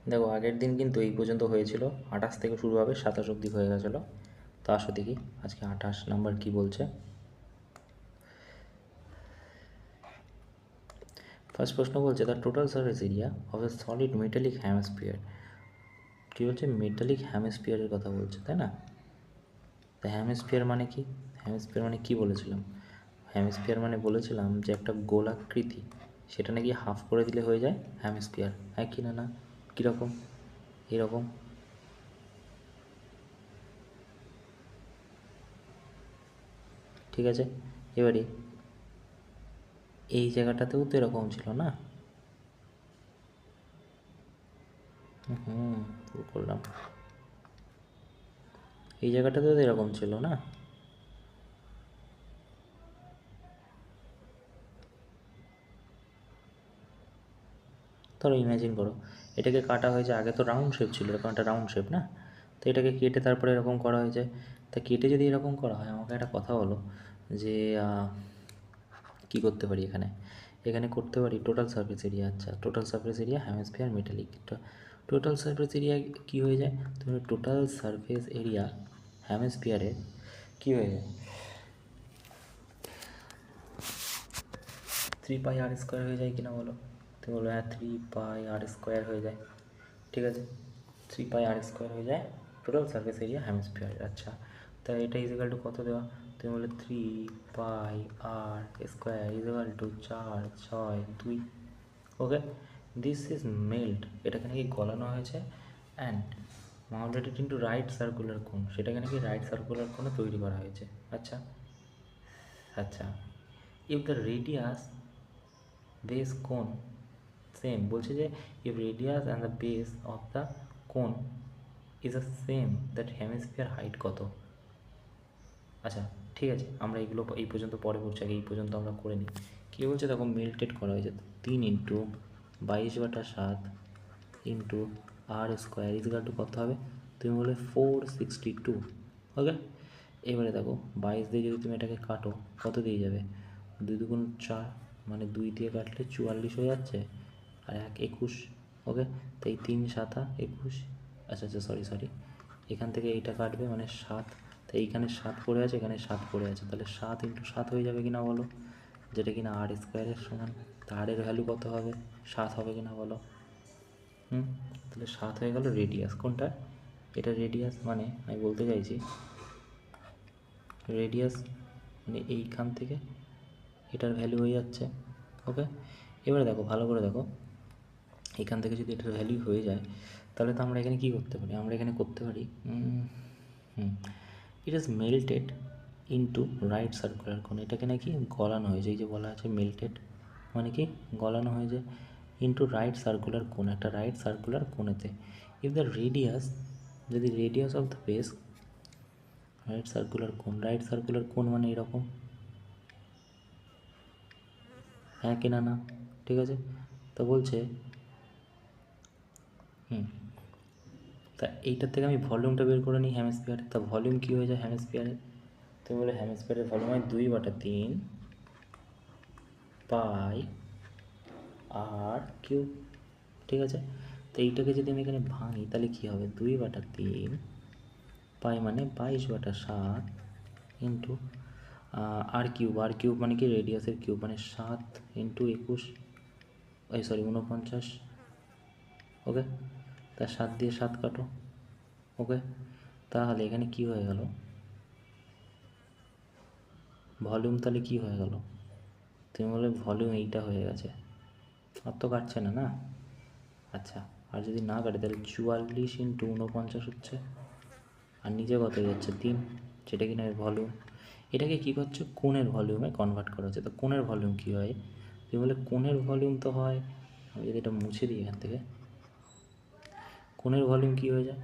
দেখো আগের দিন কিন্তু এই পর্যন্ত হয়েছিল, 28 থেকে শুরু হবে, 27 অবধি হয়ে গেছিলো। তো আসো দেখি আজকে 28 নাম্বার কি বলছে। ফার্স্ট প্রশ্ন বলছে the total surface area of a solid metallic hemisphere. কী বলছে? মেটালিক হ্যামস্ফিয়ারের কথা বলছে, তাই না? তা হ্যামস্ফিয়ার মানে কি? হ্যামস্ফিয়ার মানে কি বলেছিলাম? হ্যামস্ফিয়ার মানে বলেছিলাম যে একটা গোলাকৃতি, সেটা নাকি হাফ করে দিলে হয়ে যায় হ্যামস্ফিয়ার। হ্যাঁ কি না? না কীরকম? এরকম। ঠিক আছে, এবারে এই জায়গাটাতেও তো এরকম ছিল না? ভুল করলাম। এই জায়গাটাতেও তো এরকম ছিল না? ধরো ইমাজিন করো, এটাকে কাটা হয়েছে, আগে তো রাউন্ড শেপ ছিল, এরকম একটা রাউন্ড শেপ না? তো এটাকে কেটে তারপরে এরকম করা হয়েছে। তা কেটে যদি এরকম করা হয়, আমাকে একটা কথা বলো যে কী করতে পারি এখানে? এখানে করতে পারি টোটাল সারফেস এরিয়া। আচ্ছা, total surface area hemisphere metallic, total surface area কী হয়ে যায়? তুমি টোটাল সারফেস এরিয়া হ্যামস্ফিয়ারে কী হয়ে যায়? 3πr² হয়ে যায় কিনা বলো? তুমি বলো হ্যাঁ 3πr² হয়ে যায়। ঠিক আছে, 3πr² হয়ে যায় টোটাল সারফেস এরিয়া হ্যামস্ফিয়ার। আচ্ছা, তা এটা ইজিক্যাল টু কত দেওয়া? তুমি বলে 3πr² equal to 4/6/2। Okay, this is melt, এটাকে নাকি গলানো হয়েছে and mounted into right circular cone, সেটাকে নাকি রাইট সার্কুলার কোণে তৈরি করা হয়েছে। আচ্ছা আচ্ছা, if the radius base cone same, বলছে যে if radius and the base of the cone is the same that hemisphere height কত? আচ্ছা ঠিক আছে, আমরা এগুলো এই পর্যন্ত পরে পড়ছি, আগে এই পর্যন্ত আমরা করে নিই। কী বলছে দেখো, মেল্টেড করা হয়েছে 3 × 22/7 ইন্টু r² ইজিক্যাল টু কত হবে? তুমি বলে 462। ওকে, এবারে দেখো 22 দিয়ে যদি তুমি এটাকে কাটো, কত দিয়ে যাবে? 2×4 মানে 2 দিয়ে কাটলে 44 হয়ে যাচ্ছে, আর 1 21। ওকে, তো এই 3×7 = 21। আচ্ছা আচ্ছা, সরি, এখান থেকে এইটা কাটবে মানে 7, তো এইখানে 7 পড়ে আছে, এখানে 7 পড়ে আছে, তাহলে 7 × 7 হয়ে যাবে কিনা বলো? যেটা কিনা r² সমান। তা r-এর ভ্যালু কত হবে? 7 হবে কিনা বলো? তাহলে 7 হয়ে গেল রেডিয়াস কোনটা? এটা রেডিয়াস, মানে আমি বলতে চাইছি রেডিয়াস মানে এইখান থেকে এটার ভ্যালু হয়ে যাচ্ছে। ওকে, এবারে দেখো ভালো করে দেখো, এখান থেকে যদি এটার ভ্যালু হয়ে যায়, তাহলে তো আমরা এখানে কী করতে পারি? আমরা এখানে করতে পারি it is melted into right circular কোন, এটাকে নাকি গলানো হয়েছে, এই যে বলা আছে মেল্টেড মানে কি গলানো হয়েছে, ইন্টু রাইট সার্কুলার কোন, একটা রাইট সার্কুলার কোনেতে। ইফ দ্য রেডিয়াস, যদি radius of the base, right circular cone মানে এরকম, হ্যাঁ কিনা না? ঠিক আছে, তো বলছে তা এইটার থেকে আমি ভলিউমটা বের করে নিই হ্যামস্ফিয়ারে। তা ভলিউম কী হয়ে যায় হ্যামস্ফিয়ারে? তুমি বলে হ্যামস্ফিয়ারের ভলিউম হয় 2/3πr³। ঠিক আছে, তো এইটাকে যদি আমি এখানে ভাঙি তাহলে কী হবে? 2/3 পাই মানে 22/7 ইন্টু r³ মানে কি রেডিয়াসের কিউব, মানে 7 × 21, 49। ওকে, তা 7 দিয়ে 7 কাটো। ওকে, তাহলে এখানে কি হয়ে গেল? ভলিউম তাহলে কি হয়ে গেল? তুমি বলে ভলিউম এইটা হয়ে গেছে, আর তো কাটছে না না? আচ্ছা, আর যদি না কাটে তাহলে 44 × 49 হচ্ছে, আর নিচে কত যাচ্ছে 3, সেটা কিনা ভলিউম। এটাকে কী করছে? কোণের ভলিউমে কনভার্ট করা হচ্ছে। তো কোণের ভলিউম কী হয়? তুমি বলে কোণের ভলিউম তো হয়, আমি যদি এটা মুছে দিই এখান থেকে, কোণের ভলিউম কী হয়ে যায়?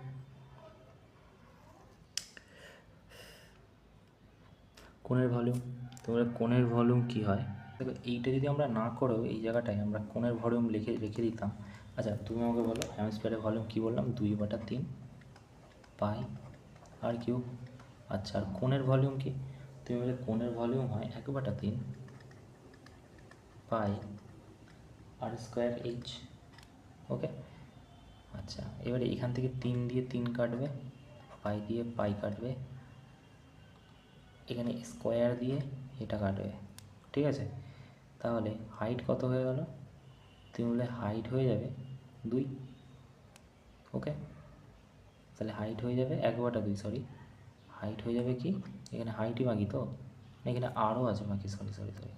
কোণের ভলিউম, তোমরা কোণের ভলিউম কী হয়? দেখো এইটা যদি আমরা না করেও এই জায়গাটায় আমরা কোণের ভলিউম রেখে দিতাম। আচ্ছা তুমি আমাকে বলো হ্যামস্ফিয়ারের ভলিউম কী বললাম? 2/3πr³। আচ্ছা, আর কোণের ভলিউম কি? তুমি বলে কোণের ভলিউম হয় 1/3πr²h। ওকে, আচ্ছা এবারে এখান থেকে 3 দিয়ে 3 কাটবে, পাই দিয়ে পাই কাটবে, এখানে স্কোয়ার দিয়ে এটা কাটবে, ঠিক আছে। তাহলে হাইট কত হয়ে গেল? তুমি বলে হাইট হয়ে যাবে 2, ওকে। তাহলে হাইট হয়ে যাবে 1/2, সরি, হাইট হয়ে যাবে কি, এখানে হাইটই বাকি তো, এখানে আরও আছে বাকি, সরি সরি সরি।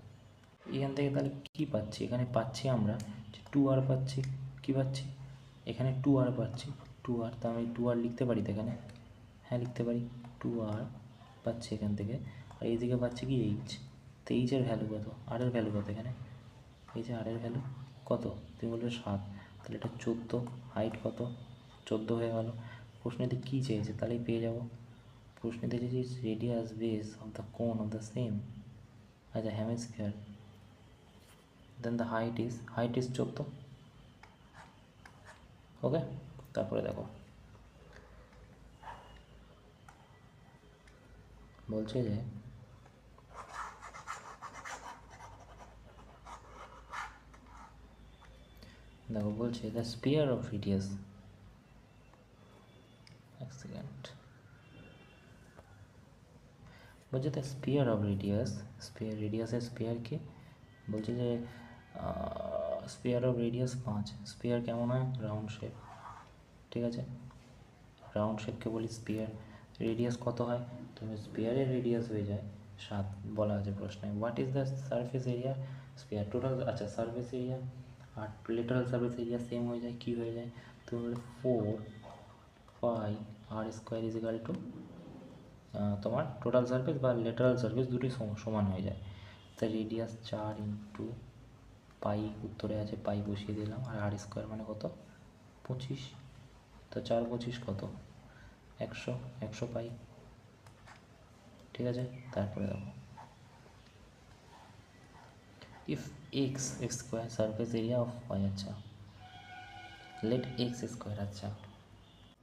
এখান থেকে তাহলে কী পাচ্ছি, এখানে পাচ্ছি আমরা যে 2r পাচ্ছি, কী পাচ্ছি, এখানে 2r পাচ্ছি, 2r, তা আমি 2r লিখতে পারি তো এখানে, হ্যাঁ লিখতে পারি, 2r পাচ্ছি এখান থেকে। আর এইদিকে পাচ্ছি কি এইচ, তো এইচের ভ্যালু কত, আর এর ভ্যালু কত এখানে, এই যে আর এর ভ্যালু কত, তুমি বলবে 7, তাহলে এটা 14, হাইট কত 14 হয়ে গেল। প্রশ্নেতে কী চেয়েছে তাহলেই পেয়ে যাব, প্রশ্নেতে চেয়েছি radius base of the cone of the same as a hemisphere, then the height is 14, okay. তারপরে দেখো বলছে যে দেখো বলছে দ্য স্পিয়ার অফ রেডিয়াস, এক সেকেন্ড, বলছে the sphere of radius, sphere রেডিয়াসের স্পিয়ারকে বলছে যে স্পিয়ার অফ রেডিয়াস 5, স্পিয়ার কেমন হয়, রাউন্ড শেপ, ঠিক আছে, রাউন্ড শেপকে বলি স্পিয়ার। রেডিয়াস কত হয়, তুমি স্পিয়ারের রেডিয়াস হয়ে যায় 7 বলা আছে প্রশ্নে। What is the surface area spear total, আচ্ছা সারফেস এরিয়া আর লেটারাল সারফেস এরিয়া সেম হয়ে যায়, কী হয়ে যায়, তুমি বলে 4 পাই আর স্কোয়ার ইজ ইকাল টু তোমার টোটাল সারফেস বা লেটারাল সারফেস দুটোই সমান হয়ে যায়। তাই রেডিয়াস 4 ইন্টু পাই, উত্তরে আছে পাই বসিয়ে দিলাম, আর আর স্কোয়ার মানে কত 25, তো 4 25 কত 100 পাই, ঠিক আছে। তারপরে দেখো if x square surface area of y, আচ্ছা লেট এক্স স্কোয়ার, আচ্ছা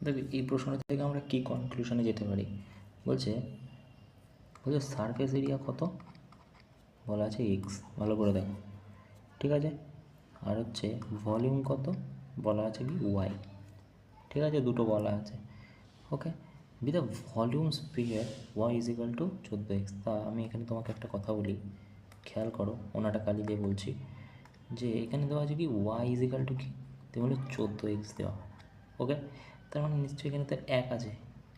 দেখো এই প্রশ্ন থেকে আমরা কী কনক্লুশনে যেতে পারি, বলছে বলছে সারফেস এরিয়া কত বলা আছে এক্স, ভালো করে দেখো, ঠিক আছে, আর হচ্ছে ভলিউম কত বলা আছে কি ওয়াই, ঠিক আছে, দুটো বলা আছে, okay. With the volume sphere y is equal to 14x। তা আমি এখানে তোমাকে একটা কথা বলি, খেয়াল করো, ওনাটা কালি দিয়ে বলছি, যে এখানে দেওয়া আছে কি ওয়াই ইজ ইকাল টু কি, তুমি বলে 14x দেওয়া, ওকে। তার মানে নিশ্চয়ই এখানে তো 1 আছে,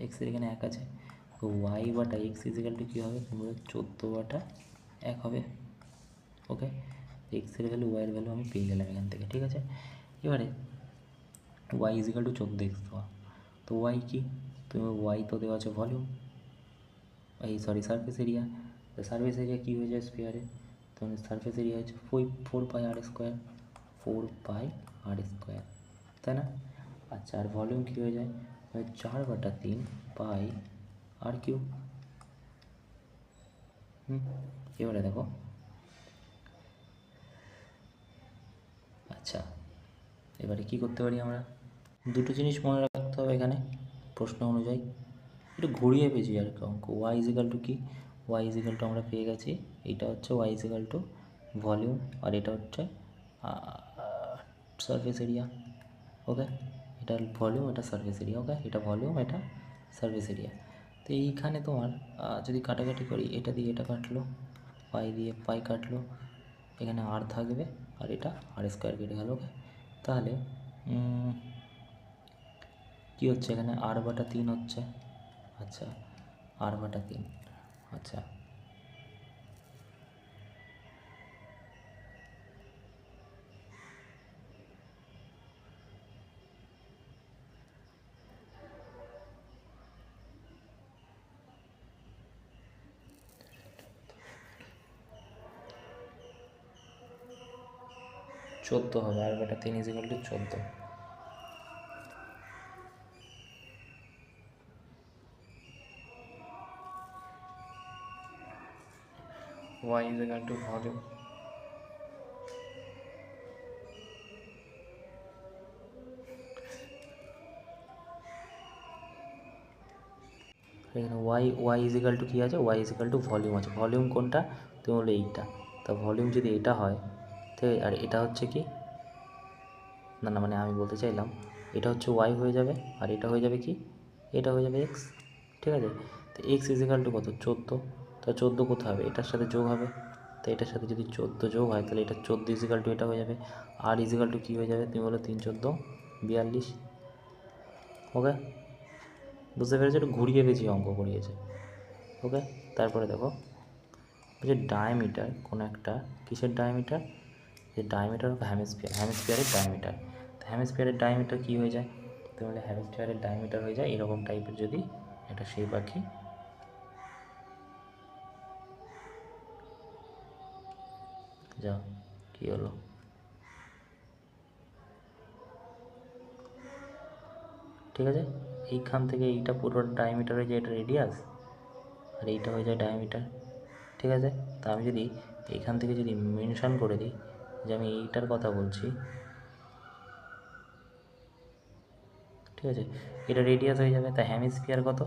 এক্সের এখানে 1 আছে, তো ওয়াই বাটা এক্স ইজ ইকাল টু কী হবে, তুমি বলে 14/1 হবে, ওকে। এক্সের ভ্যালু ওয়াইয়ের ভ্যালু আমি পেয়ে গেলাম এখান থেকে, ঠিক আছে। এবারে Y is equal to 14x দেওয়া, তো ওয়াই কি, তুমি ওয়াই তো দেওয়া আছে ভলিউম, এই sorry surface area, surface area কী হয়ে যায় স্পিয়ারে, তোমার সারফেস এরিয়া হচ্ছে 4 পাই আর স্কোয়ার, 4 পাই আর স্কোয়ার, তাই না। আচ্ছা আর ভলিউম কী হয়ে যায়, 4/3 পাই আর কিউ, এবারে দেখো, আচ্ছা এবারে কী করতে পারি আমরা, দুটো জিনিস মনে রাখতে হবে এখানে প্রশ্ন অনুযায়ী, একটু ঘুরিয়ে পেয়েছি আর কি অঙ্ক, ওয়াই ইজ ইকাল টু কি, ওয়াই ইজ ইকাল টু আমরা পেয়ে গেছি, এইটা হচ্ছে y is equal to volume, আর এটা হচ্ছে সারফেস এরিয়া, ওকে। এটা ভলিউম, এটা সারফেস এরিয়া, ওকে, এটা ভলিউম, এটা সারফেস এরিয়া। তো এইখানে তোমার যদি কাটাকাটি করি, এটা দিয়ে এটা কাটলো, পাই দিয়ে পাই কাটলো, এখানে আর থাকবে, আর এটা আর স্কোয়ার কেটে গেল, ওকে। তাহলে কী হচ্ছে এখানে r/3 হচ্ছে, আচ্ছা r/3, আচ্ছা চোদ্দো হবে, r/3 is equal to 14, y is equal to volume, এখানে y ইজ ইকাল টু কী আছে, y is equal to volume আছে, ভলিউম কোনটা, তুমি বলে এইটা, তা ভলিউম যদি এটা হয় তো আর এটা হচ্ছে কি না না, মানে আমি বলতে চাইলাম এটা হচ্ছে ওয়াই হয়ে যাবে, আর এটা হয়ে যাবে কি, এটা হয়ে যাবে এক্স। ঠিক আছে, তো এক্স ইজিক্যাল টু কত, 14। তা 14 কোথায় হবে, এটার সাথে যোগ হবে। তো এটার সাথে যদি 14 যোগ হয় তাহলে এটা 14 ইজিক্যাল টু এটা হয়ে যাবে। আর ইজিক্যাল টু কী হয়ে যাবে, তুমি বলো 3 14 42। ওকে, বুঝতে পেরেছো, একটু ঘুরিয়ে পেঁচিয়ে অঙ্ক করিয়েছে। ওকে, তারপরে দেখো যে ডায়ামিটার কোনো একটা কিসের ডায়ামিটার, যে ডায়ামিটার অফ হ্যামিস্ফিয়ার, হ্যামিস্ফিয়ারের ডায়ামিটার। তো হ্যামিস্ফিয়ারের ডায়ামিটার কী হয়ে যায়, তাহলে হ্যামিস্ফিয়ারের ডায়ামিটার হয়ে যায় এরকম টাইপের যদি একটা সেই পাখি, যা কী হলো, ঠিক আছে, এইখান থেকে এইটা পুরো ডায়ামিটার হয়ে যায় এটা রেডিয়াস, আর এইটা হয়ে যায় ডায়ামিটার। ঠিক আছে, তা আমি যদি এইখান থেকে যদি মেনশন করে দিই যে আমি এইটার কথা বলছি, ঠিক আছে, এটা রেডিয়াস হয়ে যাবে। তা হ্যামিস্ফিয়ার কত,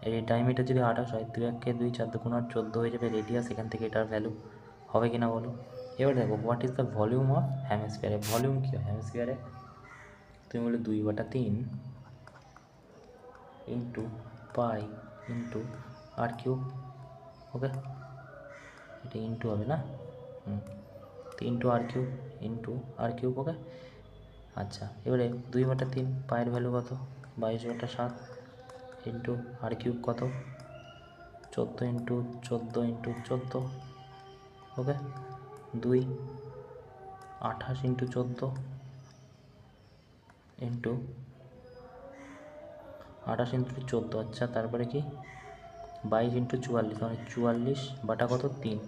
এই ডায়ামিটার যদি 28 হয়, 2 1 2 4 2 8 14 হয়ে যাবে রেডিয়াস, এখান থেকে এটার ভ্যালু হবে কি না বলো। এবার দেখো what is the volume of হ্যামিস্ফিয়ারে, ভলিউম কী হয় হ্যামিস্ফিয়ারে, তুমি বলে 2/3 into pi into r cube. Okay, এটা ইন্টু হবে না, into r cube, into r cube. Okay, আচ্ছা, এবারে 2/3 পায়ের ভ্যালু কত, 22/7 ইন্টু আর কিউব কত, 14 ইন্টু 14 ইন্টু 14। ওকে, 2 28 ইন্টু 14 ইন্টু 28 ইন্টু 14। আচ্ছা, তারপরে কি 22 ইন্টু 44, মানে 44 কত 3,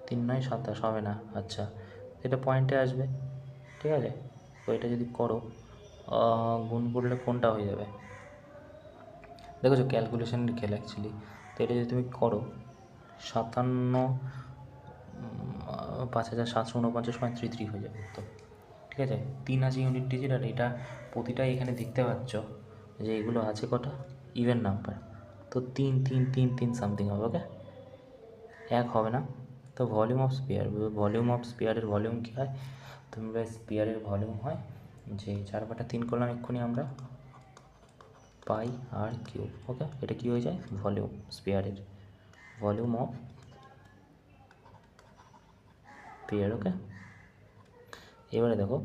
3 9 27 হবে না। আচ্ছা, এটা পয়েন্টে আসবে। ঠিক আছে, তো এটা যদি করো গুণ করলে কোনটা হয়ে যাবে, দেখেছো ক্যালকুলেশনের খেলা অ্যাকচুয়ালি। তো এটা যদি তুমি করো 57,5749.33 হয়ে যাবে তো। ঠিক আছে, 3 আছে ইউনিট ডিজিট, আর এটা প্রতিটাই এখানে দেখতে পাচ্ছ যে এগুলো আছে কটা ইভেন নাম্বার, তো 3 3 3 3 সামথিং হবে। ওকে, 1 হবে না। তো volume of sphere, volume of স্পিয়ারের ভলিউম কী হয়, তুমি স্পিয়ারের ভলিউম হয় যে 4/3 করলাম এক্ষুনি আমরা, পাই আর কিউব। ওকে, এটা কী হয়ে যায় ভলিউম স্পিয়ারের, ভলিউম অফ স্পিয়ার। ওকে, এবারে দেখো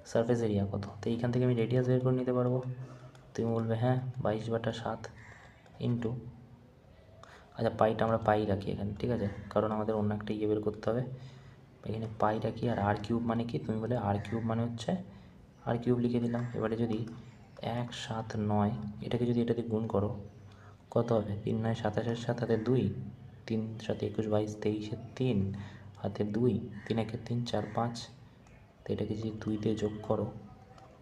সারফেস এরিয়া কত, তো এইখান থেকে আমি রেডিয়াস বের করে নিতে পারবো। তুমি বলবে হ্যাঁ 22/7 ইন্টু, আচ্ছা পাইটা আমরা পাই রাখি এখানে, ঠিক আছে, কারণ আমাদের অন্য একটা ইয়ে বের করতে হবে, এখানে পাই রাখি। আর আর কিউব মানে কি, তুমি বলে আর কিউব মানে হচ্ছে, আর কিউব লিখে দিলাম। এবারে যদি 179 এটাকে যদি এটা দিয়ে গুণ করো কত হবে, 3 9 27 7 হাতে 2, 3 7 21 22 23 3 হাতে 2, 3 1 3 4 5, তো এটাকে যদি 2 দিয়ে যোগ করো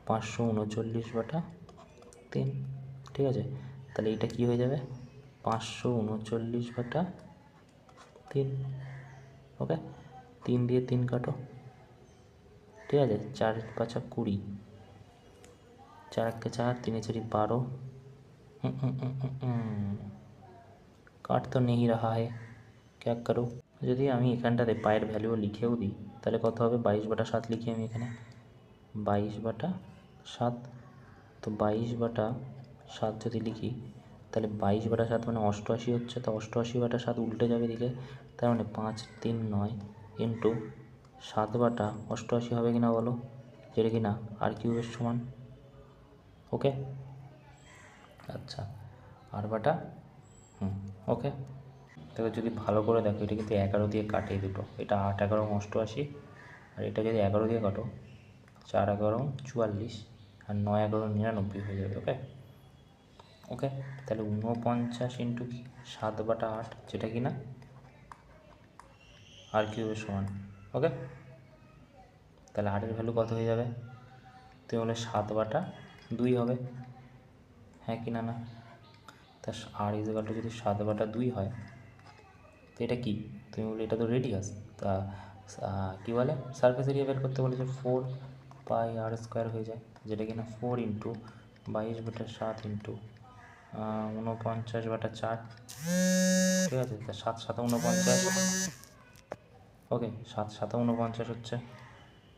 539/3। ঠিক আছে, তাহলে এইটা কী হয়ে যাবে 539/3। ওকে, 3 দিয়ে 3 কাটো, ঠিক আছে, 4 5 20, 4 1 4 3 4 12, কাट तो नहीं रहा है, क्या करो। যদি আমি এখানটাতে পায়ের ভ্যালুও লিখেও দিই তাহলে কত হবে, 22/7 লিখি আমি এখানে 22/7। তো 22/7 যদি লিখি তাহলে 22/7 মানে 88 হচ্ছে, তো 88/7 উল্টে যাবে দিকে, তার মানে 5 3 9 ইন্টু 7/88 হবে কি না বলো, যেটা কি না আর কিউবের সমান। ওকে, আচ্ছা, আর/, ওকে। তবে যদি ভালো করে দেখো এটা কিন্তু 11 দিয়ে কাটে দুটো, এটা 8 11 88, আর এটা যদি 11 দিয়ে কাটো 4 11 44, আর 9 11 99 হয়ে যাবে। ওকে, ওকে, তাহলে 49 ইন্টু কি 7/8, যেটা কি না আর কিউবের সমান। ওকে, তাহলে আরের ভ্যালু কত হয়ে যাবে, তুমি বলে 7/2 হবে, হ্যাঁ কি না না, তা আর ইজেকালটা যদি 7/2 হয়, তো এটা কি, তুমি বলে এটা তো রেডিয়াস, তা কী বলে সারফেস এরিয়া বের করতে বলেছে 4 পাই আর স্কোয়ার হয়ে যায়, যেটা কি না 4 ইন্টু 22/7 ইন্টু 49/4। ঠিক আছে, তা 7 7 49, ওকে, 7 7 49 হচ্ছে,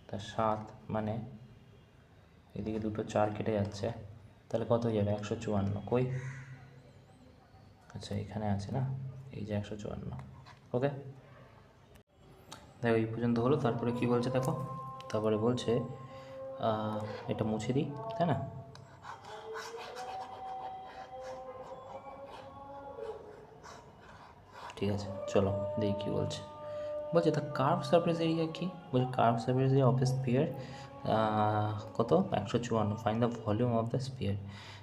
তা 7 মানে এদিকে দুটো 4 কেটে যাচ্ছে, তাহলে কত হয়ে যাবে? 154। কই? আচ্ছা এখানে আছে না, এই যে 154। ওকে, দেখো এই পর্যন্ত হলো। তারপরে কি বলছে দেখো, তারপরে বলছে এটা মুছে দিই, তাই না? ঠিক আছে, চলো দেখি কী বলছে। বলছে দ্য কার্ভ সারফেস এরিয়া কি বলছে, curve surface area of the spear কত? 154। Find the volume of the spear.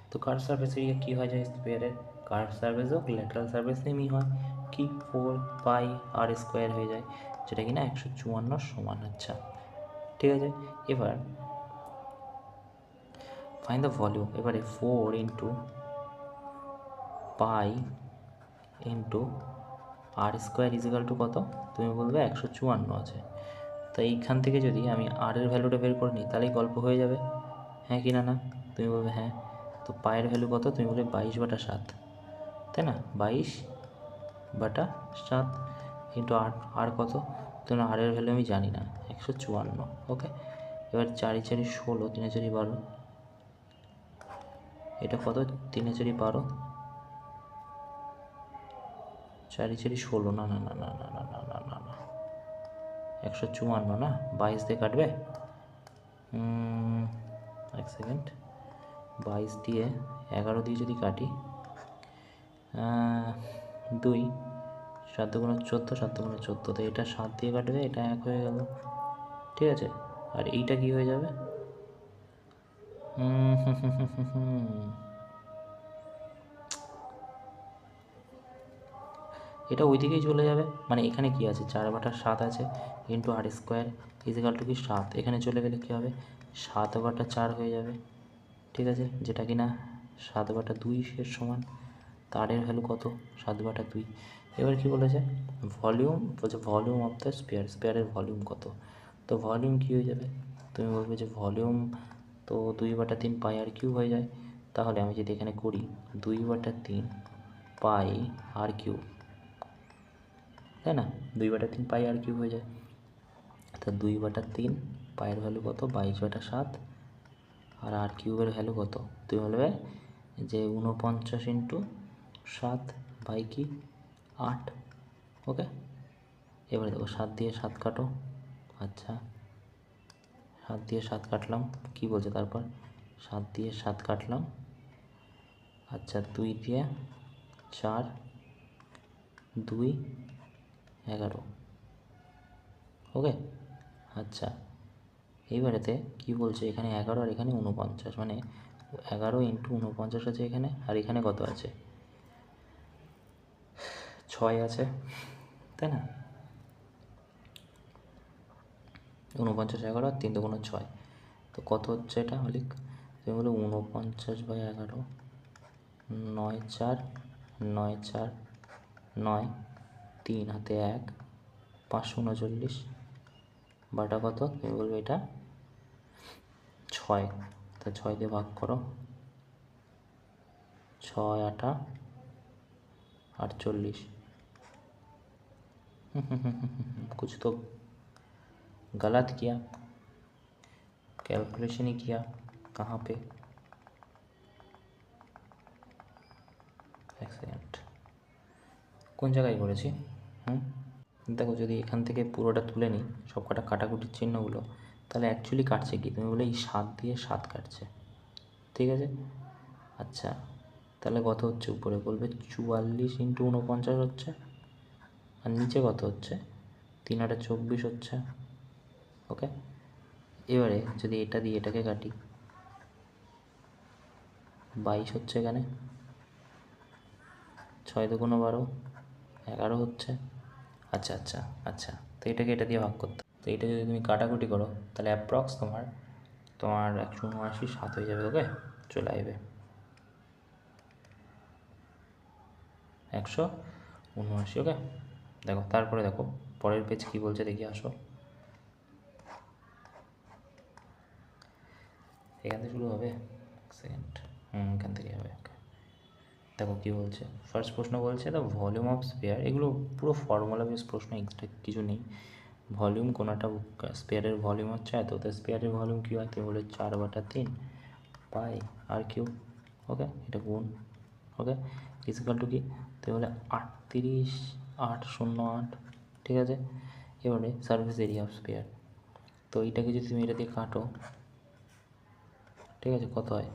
তো কার্ভ সারফেস এরিয়া কী হয় যায় স্পিয়ারের? কার্ভ সারফেস হোক ল্যাটারাল সারফেস সেমই হয়, কি 4πr² হয়ে যায়, যেটা কি না 154 সমান। আচ্ছা ঠিক আছে, এবার ফাইন্ড দ্য ভলিউম। এবারে 4 into pi into r² equal to কত? তুমি বলবে 154 আছে। তো এইখান থেকে যদি আমি আর এর ভ্যালুটা বের করে নিই তাহলেই গল্প হয়ে যাবে, হ্যাঁ কি না? না তুমি বলবে হ্যাঁ। তো পায়ের ভ্যালু কত? তুমি বলবে 22/7, তাই না? 22/7 ইন্টু আর কত? তুমি আর এর ভ্যালু আমি জানি না, 154। ওকে, এবার 4 4 16, 3 4 12, এটা কত? 3 4 12, 4 4 16, না না না না না না না না না না 154 না, 22 দিয়ে কাটবে। এক সেকেন্ড, 22 দিয়ে 11 দিয়ে যদি কাটি, 2 7 গুণে 14, 7 গুণে 14, তো এটা 7 দিয়ে কাটবে, এটা 1 হয়ে গেল, ঠিক আছে। আর এইটা কি হয়ে যাবে? এটা ওই দিকেই চলে যাবে, মানে এখানে কি আছে? 4/7 আছে ইন্টু r² ইজিক্যাল টু কি 7, এখানে চলে গেলে কী হবে? 7/4 হয়ে যাবে, ঠিক আছে, যেটা কি না 7/2 এর সমান। তারের ভ্যালু কত? 7/2। এবার কি বলেছে? ভলিউম, বলছে ভলিউম অফ দ্য স্পেয়ার, স্পেয়ারের ভলিউম কত? তো ভলিউম কী হয়ে যাবে? তুমি বলবে যে ভলিউম তো 2/3 পাই r³ হয়ে যায়। তাহলে আমি যদি এখানে করি 2/3 পাই r³, তাই না? 2/3 পাই r³ হয়ে যায়। তো 2/3 পায়ের ভ্যালু কত? 22/7, আর r³ ভ্যালু কত? তুমি বলবে যে 49 ইন্টু 7 বাই কি 8। ওকে, এবারে দেখো 7 দিয়ে 7 কাটো। আচ্ছা 7 দিয়ে 7 কাটলাম, কি বলছে তারপর? 7 দিয়ে 7 কাটলাম, আচ্ছা 2 দিয়ে 4, 2 11। ওকে, আচ্ছা এইবারেতে কি বলছে? এখানে 11 আর এখানে 49, মানে 11 ইন্টু 49 আছে এখানে, আর এখানে কত আছে? 6 আছে, তাই না? 49 11 আর 3 2 6, তো কত হচ্ছে এটা হলিক? তুমি বলো 49/11, 9 4 9 4 9, 3 হাতে 1, 539 বাটা কত? তুমি বলবে এটা 6, তা 6 দিয়ে ভাগ করো, 6 8 48। कुछ तो गलत किया, कैलकुलेशन ही किया कहाँ पे? एक सेकेंड, কোন জায়গায় করেছি? দেখো যদি এখান থেকে পুরোটা তুলে নিই সব কটা কাটাকুটির চিহ্নগুলো, তাহলে অ্যাকচুয়ালি কাটছে কি? তুমি বলে এই 7 দিয়ে 7 কাটছে, ঠিক আছে। আচ্ছা তাহলে কত হচ্ছে? উপরে বলবে 44 ইন্টু 49 হচ্ছে, আর নিচে কত হচ্ছে? 3 8 24 হচ্ছে। ওকে, এবারে যদি এটা দিয়ে এটাকে কাটি, 22 হচ্ছে এখানে, 6 2 12, 11 হচ্ছে। আচ্ছা আচ্ছা আচ্ছা, তো এটাকে এটা দিয়ে ভাগ করতে, তো এটা যদি তুমি কাটাকুটি করো তাহলে অ্যাপ্রক্স তোমার 179 7 হয়ে যাবে। ওকে, চলে আসবে 179। ওকে, দেখো তারপরে দেখো পরের পেজ কী বলছে দেখি, আসো এখান থেকে শুরু হবে। সেকেন্ড, এখান থেকে হবে। দেখো কী বলছে, ফার্স্ট প্রশ্ন বলছে দ্য ভলিউম অফ স্পেয়ার, এগুলো পুরো ফর্মুলা বেস প্রশ্ন, এক্সট্রা কিছু নেই। ভলিউম কোনোটা স্পেয়ারের ভলিউম হচ্ছে এত, তো স্পেয়ারের ভলিউম কী হয়, তুমি বলে 4/3 পাই আর কিউ। ওকে, এটা গুণ। ওকে, ইজিক্যাল টু কি, তুমি বলে 38,808। ঠিক আছে, এবারে সারফেস এরিয়া অফ স্পেয়ার, তো এইটাকে যদি তুমি এটা দিয়ে কাটো, ঠিক আছে, কত হয়?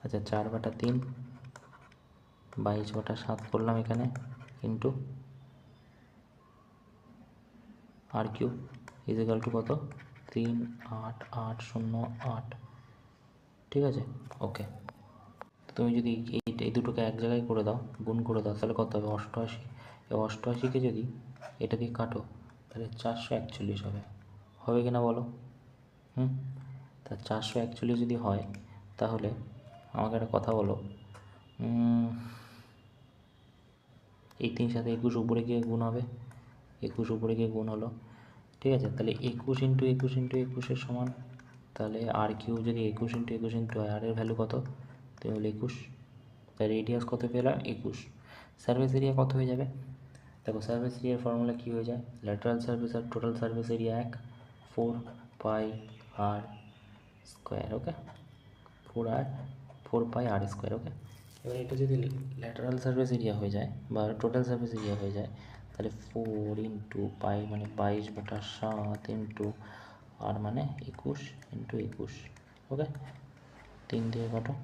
আচ্ছা, 4/3 22/7 করলাম এখানে, into r cube is equal to কত, 3,8,808। ঠিক আছে, ওকে। তুমি যদি এই দুটোকে এক জায়গায় করে দাও, গুণ করে দাও, তাহলে কত হবে, 88। এই 88কে যদি এটা দিয়ে কাটো তাহলে 441 হবে, হবে কি না বলো? তা 441 যদি হয় তাহলে আমাকে একটা কথা বলো, এই 3 সাথে 21 উপরে গিয়ে গুণ হবে, 21 উপরে গিয়ে গুণ হলো। ঠিক আছে, তাহলে 21 ইন্টু 21 ইন্টু 21 সমান, তাহলে আর কিউ যদি 21 ইন্টু 21 ইন্টু আর এর ভ্যালু কত, তুমি বলে 21। তাই রেডিয়াস কত পেলাম, 21। সারফেস এরিয়া কত হয়ে যাবে, দেখো সারফেস এরিয়ার ফর্মুলা কী হয়ে যায়, ল্যাটারাল সারফেস আর টোটাল সারফেস এরিয়া এক, 4πr²। ওকে, 4πr²। ওকে, এবার এটা যদি ল্যাটারাল সারফেস এরিয়া হয়ে যায় বা টোটাল সারফেস এরিয়া হয়ে যায়, তাহলে 4 ইন্টু পাই মানে 22/7 ইন্টু আর মানে 21 ইন্টু 21। ওকে, 3 দিয়ে কাটো,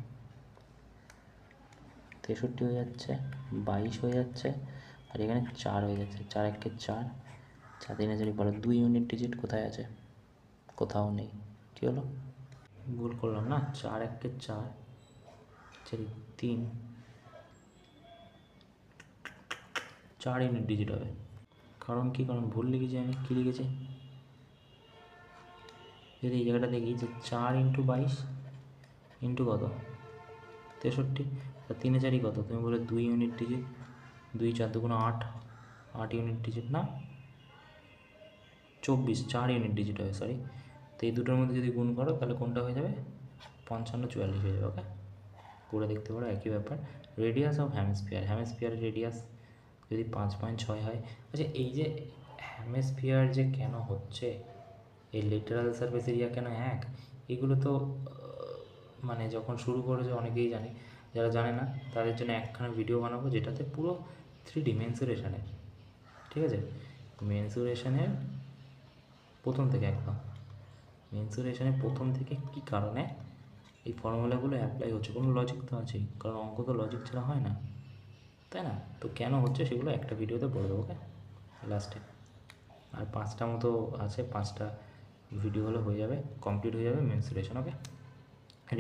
63 হয়ে যাচ্ছে, 22 হয়ে যাচ্ছে, আর এখানে 4 হয়ে যাচ্ছে, 4 1 4, 4 3 4 2 ইউনিট ডিজিট কোথায় আছে, কোথাও নেই। কী হলো, ভুল করলাম না, 4 1 4, 3, 4 ইউনিট ডিজিট হবে। কারণ কি, কারণ ভুল লিখেছি আমি, কী লিখেছি, যদি এই জায়গাটা দেখি যে 4 ইন্টু 22 ইন্টু কত, 63, আর 3 4 কত, তুমি বলে 2 ইউনিট ডিজিট, 2 4 2 8, 8 ইউনিট ডিজিট না 24, 4 ইউনিট ডিজিট হবে, সরি। তো এই দুটোর মধ্যে যদি গুণ করো তাহলে কোনটা হয়ে যাবে, 55 44 হয়ে যাবে। ওকে, করে দেখতে পারো, একই ব্যাপার। রেডিয়াস অফ হ্যামিস্ফিয়ারের রেডিয়াস যদি 5.6 হয়, আচ্ছা এই যে হ্যামিস্ফিয়ার যে কেন হচ্ছে, এই লেটারাল সারফেস এরিয়া কেন এক, এগুলো তো মানে যখন শুরু করেছে অনেকেই জানে, যারা জানে না তাদের জন্য একখানা ভিডিও বানাবো যেটাতে পুরো 3D মেন্সুরেশনের, ঠিক আছে, মেন্সুরেশনের প্রথম থেকে একদম, মেন্সুরেশনের প্রথম থেকে কী কারণে এই ফর্মুলাগুলো অ্যাপ্লাই হচ্ছে, কোনো লজিক তো আছেই, কারণ অঙ্ক তো লজিক ছাড়া হয় না, তাই না? তো কেন হচ্ছে সেগুলো একটা ভিডিওতে বলে দেবো, ওকে, লাস্টে। আর 5টা মতো আছে, 5টা ভিডিও হলে হয়ে যাবে, কমপ্লিট হয়ে যাবে মেন্সুরেশন। ওকে,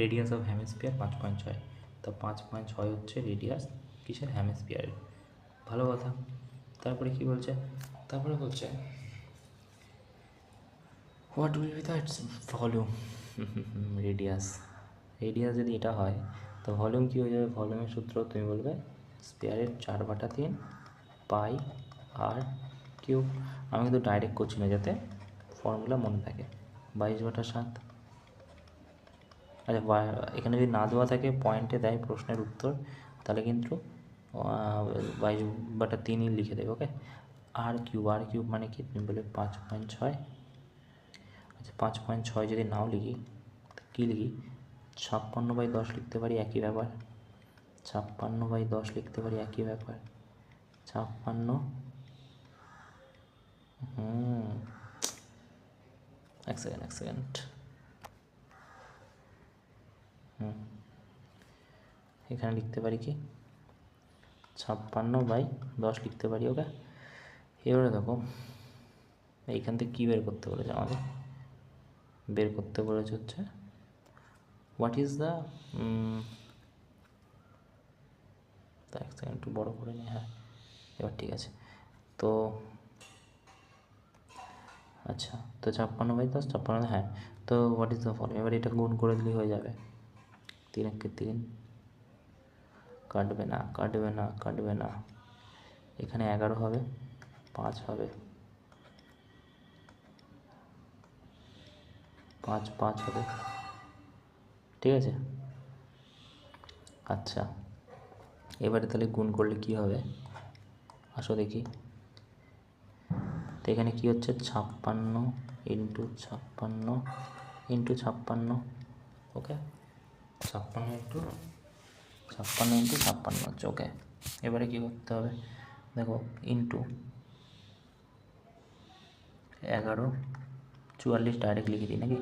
রেডিয়াস অফ হ্যামিস্ফিয়ার 5.6, তো 5.6 হচ্ছে রেডিয়াস কিসের, হ্যামিস্ফিয়ারের। ভালো কথা। তারপরে কি বলছে, তারপরে বলছে what will be that volume, radius. Radius যদি এটা হয় তো ভলিউম কী হয়ে যাবে, ভলিউমের সূত্র তুমি বলবে স্পেয়ারের 4/3 পাই আর কিউব। আমি কিন্তু ডাইরেক্ট করছি না যাতে ফর্মুলা মনে থাকে, 22/7। আচ্ছা, এখানে যদি না দেওয়া থাকে পয়েন্টে দেয় প্রশ্নের উত্তর, তাহলে কিন্তু 22/3 লিখে দেবে। ওকে, আর কিউব মানে কি, তুমি বলে 5.6। আচ্ছা, 5.6 যদি নাও লিখি, কী লিখি, 56/10 লিখতে পারি, একই ব্যাপার। 56/10 লিখতে পারি, একই ব্যাপার। 56, এক সেকেন্ড, এখানে লিখতে পারি কি, 56/10 লিখতে পারি। ওকে, এবারে দেখো এইখান থেকে কী বের করতে বলেছে আমাদের, বের করতে বলেছে হচ্ছে হোয়াট ইজ দ্য, এক সেকেন্ড একটু বড়ো করে নিই, হ্যাঁ এবার ঠিক আছে। তো আচ্ছা, তো 56/10, 56, হ্যাঁ, তো হোয়াট ইজ দ্য ফর্ম, এবার এটা গুণ করে দিলেই হয়ে যাবে, 3 1 3, কাটবে না কাটবে না কাটবে না, এখানে 11 হবে, 5 হবে, 5 5 হবে, ঠিক আছে। আচ্ছা, এবারে তাহলে গুণ করলে কি হবে, আসো দেখি। তো এখানে কী হচ্ছে, 56 ইন্টু 56 ইন্টু 56, ওকে, 56 ইন্টু 56 হচ্ছে, ওকে। এবারে কী করতে হবে দেখো, ইন্টু 11 44 ডাইরেক্ট লিখে দিই নাকি,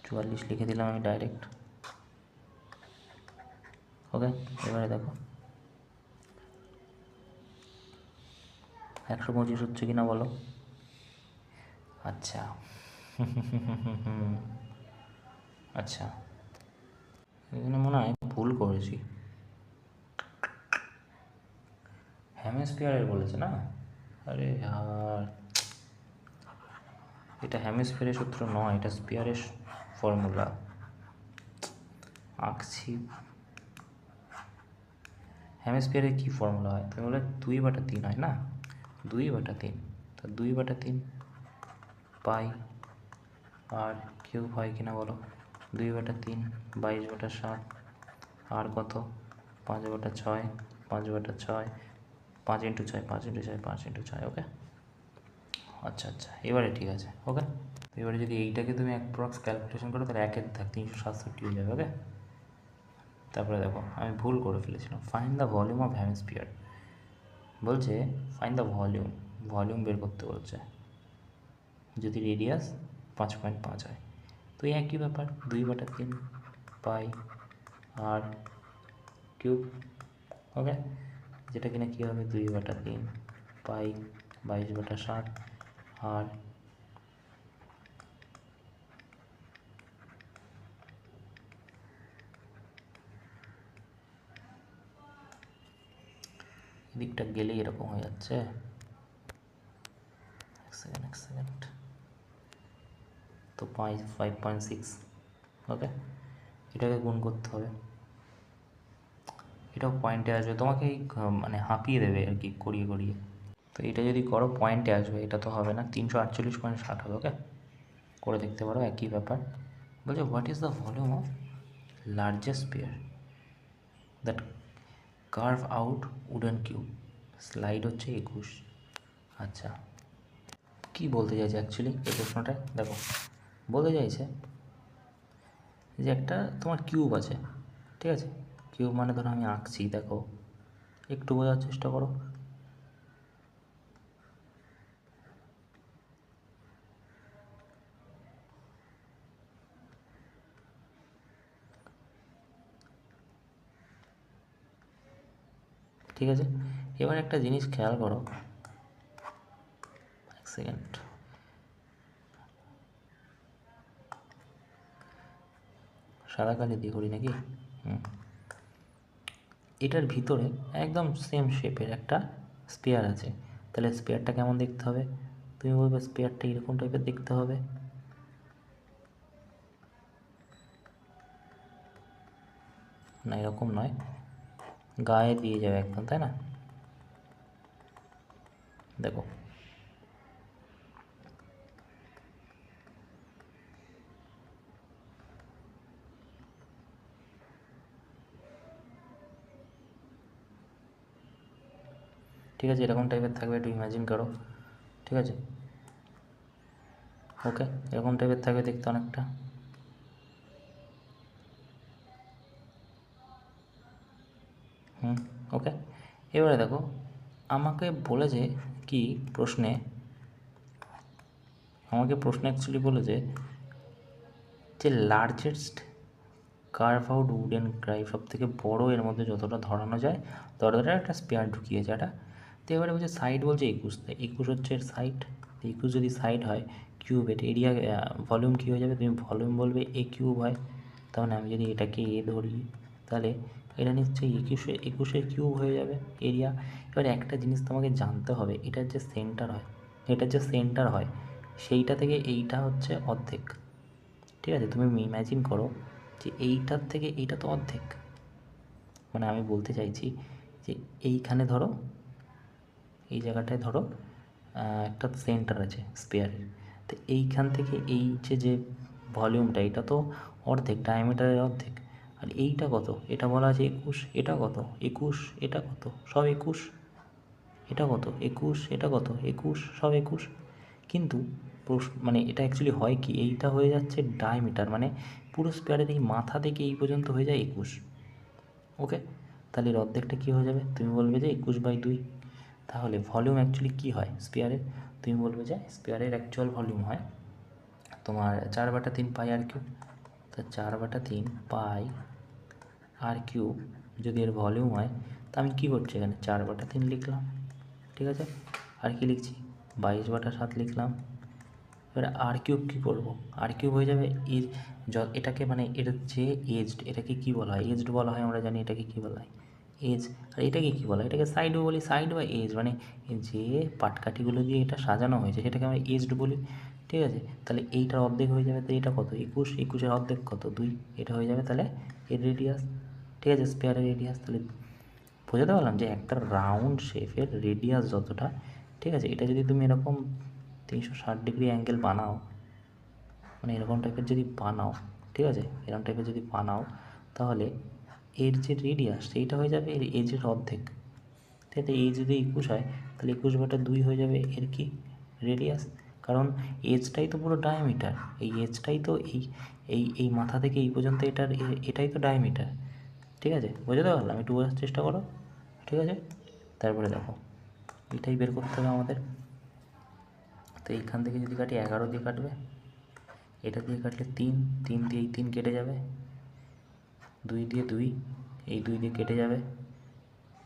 44 লিখে দিলাম আমি ডাইরেক্ট, ওকে। এবারে দেখো 125 হচ্ছে কি না বলো। আচ্ছা আচ্ছা, এখানে মনে হয় ভুল করেছি, হেমিস্ফিয়ারের বলেছে না, আরে আর এটা হেমিস্ফিয়ারের সূত্র নয়, এটা স্পিয়ারের ফর্মুলা আঁকছি। হেমিস্ফিয়ারের কী ফর্মুলা হয়, তুমি বলে 2/3 হয় না, 2/3, তো 2/3 পাই আর কিউব হয় কিনা বলো, 2/3 22/7, আর কত 5/6, 5/6, 5x6, 5x6, 5x6, ওকে। আচ্ছা আচ্ছা, এবারে ঠিক আছে, ওকে। এবারে যদি এইটাকে তুমি অ্যাপ্রক্স ক্যালকুলেশন করো তাহলে 367 হয়ে যাবে, ওকে। তারপরে দেখো আমি ভুল করে ফেলেছিলাম, find the volume of hemisphere বলছে, ফাইন্ড দ্য ভলিউম বের করতে বলছে যদি রেডিয়াস 5.5 হয়, তো এই একই ব্যাপার, 2/3 পাই আর কিউব, ওকে, যেটা কিনা কী হবে 2/3 পাই 22/7 আর এদিকটা গেলেই এরকম হয়ে যাচ্ছে, এক সেকেন্ড, তো 5.6, ওকে। এটাকে গুণ করতে হবে, এটাও পয়েন্টে আসবে, তোমাকে এই মানে হাঁপিয়ে দেবে আর কি করিয়ে করিয়ে, তো এটা যদি করো পয়েন্টে আসবে, এটা তো হবে না, 348.60 হবে, ওকে। করে দেখতে পারো, একই ব্যাপার। বলছে what is the volume of largest spear that curve out wooden cube, slide হচ্ছে 21। আচ্ছা, কি বলতে চাইছে অ্যাকচুয়ালি এই প্রশ্নটায় দেখো, বলতে চাইছে যে একটা তোমার কিউব আছে, ঠিক আছে, কিউব মানে ধরো আমি আঁকছি, দেখো একটু বোঝার চেষ্টা করো, ঠিক আছে। এবার একটা জিনিস খেয়াল করো, এক সেকেন্ড, সাদা কালি দিয়ে করি নাকি, এটার ভিতরে একদম সেম শেপের একটা স্পেয়ার আছে, তাহলে স্পেয়ারটা কেমন দেখতে হবে, তুমি বলবে স্পেয়ারটা এরকম টাইপের দেখতে হবে, না এরকম নয়, গায়ে দিয়ে যাবে একদম, তাই না, দেখো ঠিক আছে, এরকম টাইপের থাকবে, একটু ইমাজিন করো, ঠিক আছে, ওকে, এরকম টাইপের থাকবে দেখতে অনেকটা, ওকে। এবারে দেখো আমাকে বলেছে কি প্রশ্নে, আমাকে প্রশ্নে অ্যাকচুয়ালি বলেছে যে largest curve out wooden Cry, সব থেকে বড়ো এর মধ্যে যতটা ধরানো যায় ততটা একটা স্পেয়ার ঢুকিয়েছে এটা, তো এবারে বলছে সাইড বলছে 21, তাই 21 হচ্ছে এর সাইড, 21 যদি সাইড হয় কিউবের এরিয়া ভলিউম কী হয়ে যাবে, তুমি ভলিউম বলবে এ কিউব হয়, তাহলে আমি যদি এটাকে এ ধরি তাহলে এটা নিশ্চয়ই 21 কিউব হয়ে যাবে এরিয়া। এবার একটা জিনিস তোমাকে জানতে হবে, এটার যে সেন্টার হয় সেইটা থেকে এইটা হচ্ছে অর্ধেক, ঠিক আছে, তুমি ইম্যাজিন করো যে এইটার থেকে এইটা তো অর্ধেক, মানে আমি বলতে চাইছি যে এইখানে ধরো, এই জায়গাটায় ধরো একটা সেন্টার আছে স্পেয়ারের, তো এইখান থেকে এই যে ভলিউমটা এটা তো অর্ধেক, ডায়ামিটারের অর্ধেক, আর আর এইটা কত, এটা বলা আছে 21, এটা কত 21, এটা কত সব 21, এটা কত 21, এটা কত 21, সব 21। কিন্তু মানে এটা অ্যাকচুয়ালি হয় কি, এইটা হয়ে যাচ্ছে ডায়ামিটার, মানে পুরো স্পেয়ারের এই মাথা থেকে এই পর্যন্ত হয়ে যায় 21। ওকে, তাহলে এর অর্ধেকটা কী হয়ে যাবে, তুমি বলবে যে 21/2। তাহলে ভলিউম অ্যাকচুয়ালি কী হয় স্পেয়ারের, তুমি বলবে যে স্পেয়ারের অ্যাকচুয়াল ভলিউম হয় তোমার 4/3 পাই আর কিউব। তো 4/3 পাই আর কিউব যদি এর ভলিউম হয়, তা আমি কী করছি এখানে 4/3 লিখলাম, ঠিক আছে। আর কি লিখছি 22/7 লিখলাম। এবারে আর কিউব কী করবো, আর কিউব হয়ে যাবে এজ, এটাকে মানে এর যে এজড, এটাকে কী বলা হয়, এজড বলা হয়, আমরা জানি এটাকে কী বলা হয় এজ। আর এটাকে কী বলা হয়, এটাকে সাইডও বলি, সাইড বা এজ, মানে যে পাটকাঠিগুলো দিয়ে এটা সাজানো হয়েছে সেটাকে আমরা এজড বলি, ঠিক আছে। তাহলে এইটার অর্ধেক হয়ে যাবে, তো এটা কত 21, 21-এর অর্ধেক কত 2, এটা হয়ে যাবে তাহলে এর রেডিয়াস, ঠিক আছে, স্পেয়ারের রেডিয়াস। তাহলে বোঝাতে পারলাম যে একটা রাউন্ড শেপের রেডিয়াস যতটা, ঠিক আছে, এটা যদি তুমি এরকম 360 ডিগ্রি অ্যাঙ্গেল বানাও, মানে এরকম টাইপের যদি বানাও, ঠিক আছে, এরকম টাইপের যদি বানাও, তাহলে এর যে রেডিয়াস সেইটা হয়ে যাবে এর এজের অর্ধেক, ঠিক আছে। এই যদি 21 হয় তাহলে 21/2 হয়ে যাবে এর কি রেডিয়াস, কারণ এজটাই তো পুরো ডায়ামিটার, এই এজটাই তো এই এই এই মাথা থেকে এই পর্যন্ত এটার এটাই তো ডায়ামিটার, ঠিক আছে। বোঝাতে পারলাম, একটু বোঝার চেষ্টা করো, ঠিক আছে। তারপরে দেখো এটাই বের করতে হবে আমাদের। তো এইখান থেকে যদি কাটি 11 দিয়ে কাটবে, এটা দিয়ে কাটলে 3, 3 দিয়ে এই 3 কেটে যাবে, 2 দিয়ে 2, এই 2 দিয়ে কেটে যাবে,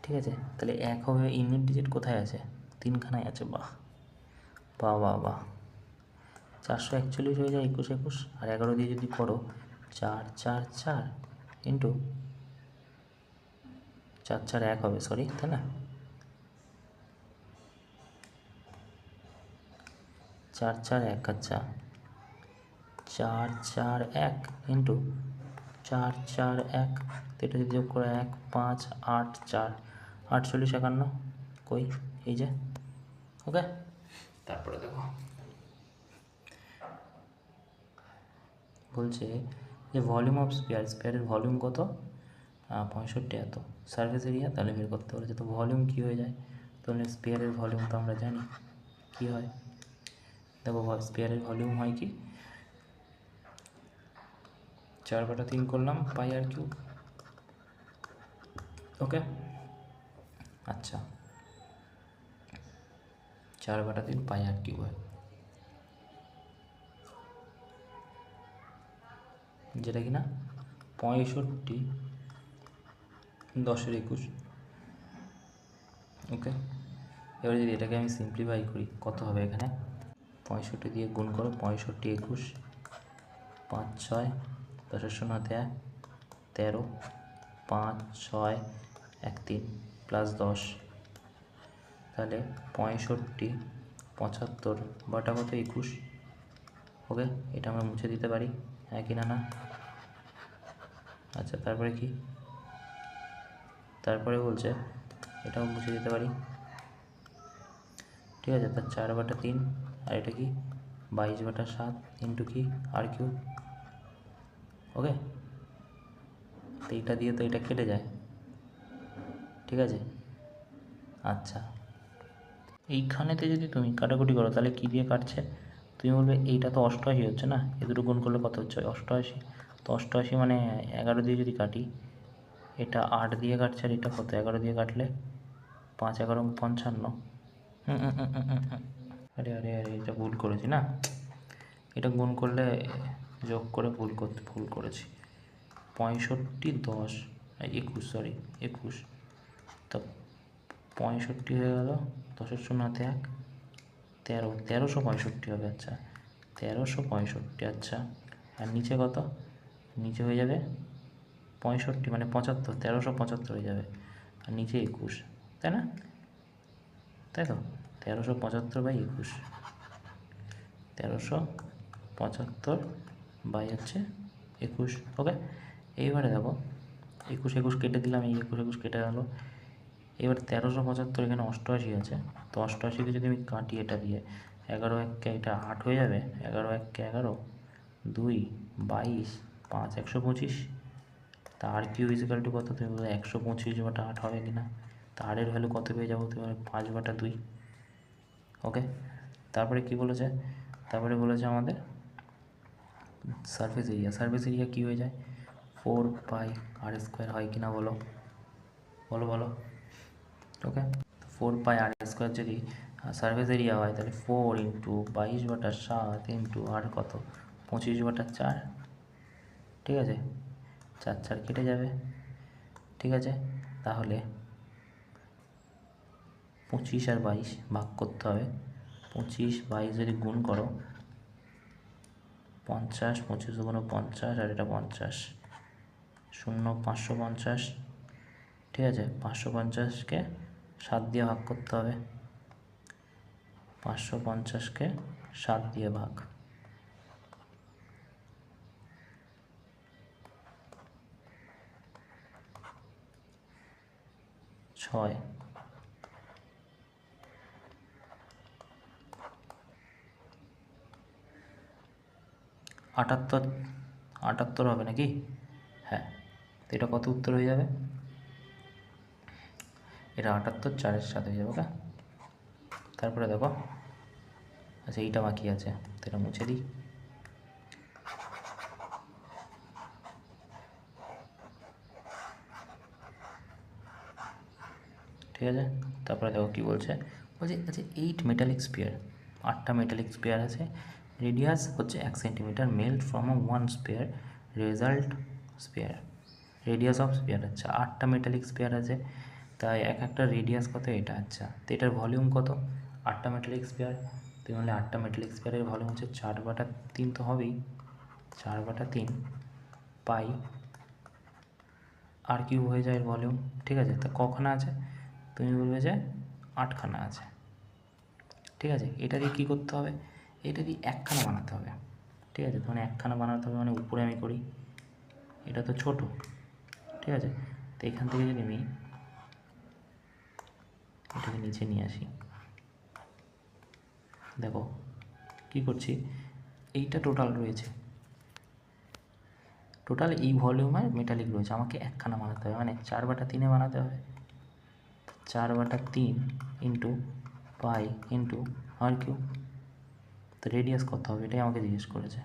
ঠিক আছে। তাহলে 1 হবে, ইউনিট ডিজিট কোথায় আছে, 3খানায় আছে, বাহ বাহ বাহ বাহ। 441 হয়ে যায় 21, 21 আর 11 দিয়ে যদি করো 4, 4, 4 ইন্টু 4, 4, 1 হবে, সরি, তাই না, 4, 4, 1, আচ্ছা 4, 4, 1 ইন্টু 4, 4, 1, তো এটা যদি যোগ করে 1, 5, 8, 4, 48, 51, কই এই যে, ওকে। তারপরে দেখো বলছে যে ভলিউম অফ স্পেয়ার, স্পেয়ারের ভলিউম কত, 65 এত, সারফেস এরিয়া তাহলে বের করতে বলেছে। তো ভলিউম কী হয়ে যায়, তাহলে স্পেয়ারের ভলিউম তো আমরা জানি কী হয়, দেখো স্পেয়ারের ভলিউম হয় কি 4/3 করলাম পাই আর কিউব, ওকে। আচ্ছা 4/3 পাই আর কিউব হয়, যেটা কি না 65 10-এর 21, ওকে। এবার যদি এটাকে আমি সিম্পলিফাই করি কত হবে, এখানে 65 দিয়ে গুণ করো, 65, 21, 5, 6, 10-এর 0 হাতে 1, 13, 5, 6, 1, 3 প্লাস 10, তাহলে 65, 75 বাটা কত 21, ওকে। এটা আমরা মুছে দিতে পারি, হ্যাঁ কি না না। আচ্ছা তারপরে কি, তারপরে বলছে এটাও মুছে দিতে পারি, ঠিক আছে। তার 4/3 আর এটা কি 22/7 ইন্টু কি আর কিউব, ওকে। তো এইটা দিয়ে তো এটা কেটে যায়, ঠিক আছে। আচ্ছা এইখানেতে যদি তুমি কাটাকুটি করো তাহলে কী দিয়ে কাটছে, তুমি বলবে এইটা তো 88 হচ্ছে না, এ দুটো গুণ করলে কত হচ্ছে 88, তো 88 মানে 11 দিয়ে যদি কাটি, এটা 8 দিয়ে কাটছে আর এটা কত 11 দিয়ে কাটলে 5, 11, 55, আরে আরে আরে এটা ভুল করেছি না, এটা গুণ করলে যোগ করে ভুল করেছি, 65, 10, 21, সরি 21, তো 65 হয়ে গেল, 10-এর 0 হাতে 1, 13, 1365 হবে, আচ্ছা 1365, আচ্ছা। আর নিচে কত, নিচে হয়ে যাবে 65 মানে 75, 1375 হয়ে যাবে, আর নিচে 21, তাই না, তাই তো 1375/21, 1375/21, ওকে। এইবারে দেখো 21, 21 কেটে দিলাম, এই 21, 21 কেটে গেল। এবার 1375, এখানে 88 আছে, তো 88কে যদি আমি কাটি এটা দিয়ে, 11 1 এটা 8 হয়ে যাবে, 11 1 11, 2, 22, 5 125, তা আর কিউ ইজিক্যাল টু কত, তুমি বলো 125/8 হবে কি না। তা আর এর ভ্যালু কত পেয়ে যাবো, তুমি 5/2। ওকে, তারপরে কি বলেছে, তারপরে বলেছে আমাদের সারফেস এরিয়া। সারফেস এরিয়া কী হয়ে যায়, 4πr² হয় কি না বলো বলো বলো। ওকে, 4πr² যদি সারফেস এরিয়া হয়, তাহলে 4 × 22/7 × আর কত, 25/4। ঠিক আছে, 4 4 কেটে যাবে। ঠিক আছে, তাহলে 25 আর 22 ভাগ করতে হবে। 25 22 যদি গুণ করো 50, 25 × 50, আর এটা 50, 0 550। ঠিক আছে, 550কে 7 দিয়ে ভাগ করতে হবে, 550কে 7 দিয়ে ভাগ, 6। 78, 78 হবে নাকি, হ্যাঁ। তো এটা কত উত্তর হয়ে যাবে, এটা 78 4-এর 7 হয়ে যাবে। ওকে, তারপরে দেখো, আচ্ছা এইটা বাকি আছে, তো এটা মুছে দিই। ঠিক আছে, তারপরে দেখো কী বলছে, বলছে আচ্ছা 8 মেটালিক স্পিয়ার, 8টা মেটালিক স্পিয়ার আছে, রেডিয়াস হচ্ছে 1 centimetre, melt from a 1 spear, result spear, radius of spear. আচ্ছা 8টা মেটালিক স্পিয়ার আছে, তাই এক একটা রেডিয়াস কত, এটা। আচ্ছা, তো এটার ভলিউম কত, 8টা মেটালিক স্পিয়ার, তুমি বললে 8টা মেটালিক স্পিয়ারের ভলিউম হচ্ছে 4/3 তো হবেই, 4/3 পাই আর কিউব হয়ে যায় এর ভলিউম। ঠিক আছে, তা কখানা আছে, তুমি বলবে যে 8খানা আছে। ঠিক আছে, এটা দিয়ে কী করতে হবে, এটা দিয়ে 1খানা বানাতে হবে। ঠিক আছে, মানে 1খানা বানাতে হবে, মানে উপরে আমি করি, এটা তো ছোট। ঠিক আছে, তো এখান থেকে যদি আমি এটাকে নিচে নিয়ে আসি, দেখো কী করছি, এইটা টোটাল রয়েছে, টোটাল এই ভলিউমে মেটালিক রয়েছে, আমাকে 1খানা বানাতে হবে, মানে 4/3 বানাতে হবে। 4/3 ইন্টু পাই ইন্টু আর কিউ। তো রেডিয়াস কত হবে, এটাই আমাকে জিজ্ঞেস করেছে।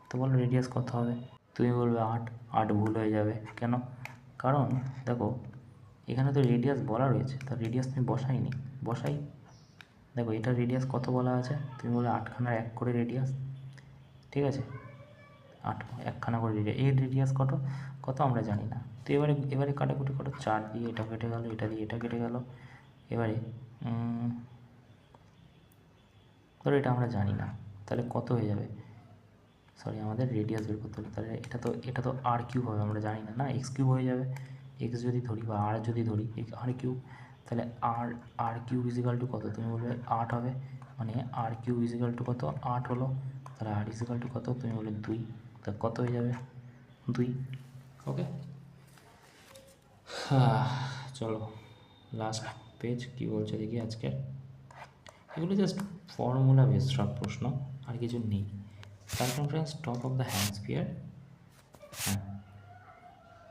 তো বলো রেডিয়াস কত হবে, তুমি বলবে 8। 8 ভুল হয়ে যাবে, কেন, কারণ দেখো এখানে তো রেডিয়াস বলা রয়েছে, তার রেডিয়াস তুমি বসাইনি, বসাই। দেখো এটা রেডিয়াস কত বলা আছে, তুমি বলবে 8খানার 1 করে রেডিয়াস। ঠিক আছে, 8 1খানা করে রেডিয়াস, এর রেডিয়াস কত কত আমরা জানি না। তো এবারে কাটাকুটি করো, 4 দিয়ে এটা কেটে গেল, এটা দিয়ে এটা কেটে গেল। এবারে ধরো এটা আমরা জানি না, তাহলে কত হয়ে যাবে, সরি আমাদের রেডিয়াস বের করতে হবে, তাহলে এটা তো আর কিউব হবে, আমরা জানি না, না এক্স কিউব হয়ে যাবে। এক্স যদি ধরি বা আর যদি ধরি, আর কিউব, তাহলে আর কিউব ইজিক্যাল টু কত, তুমি বলবে 8 হবে, মানে আর কিউব ইজিক্যাল টু কত, 8 হলো। তাহলে আর ইজিক্যাল টু কত, তুমি বলবে 2, তা কত হয়ে যাবে 2। ওকে, হ্যাঁ চলো লাস্ট পেজ কী বলছে দেখি আজকে। এগুলো জাস্ট ফর্মুলা বেস সব প্রশ্ন, আর কিছু নেই। Circumference top of the hemisphere, হ্যাঁ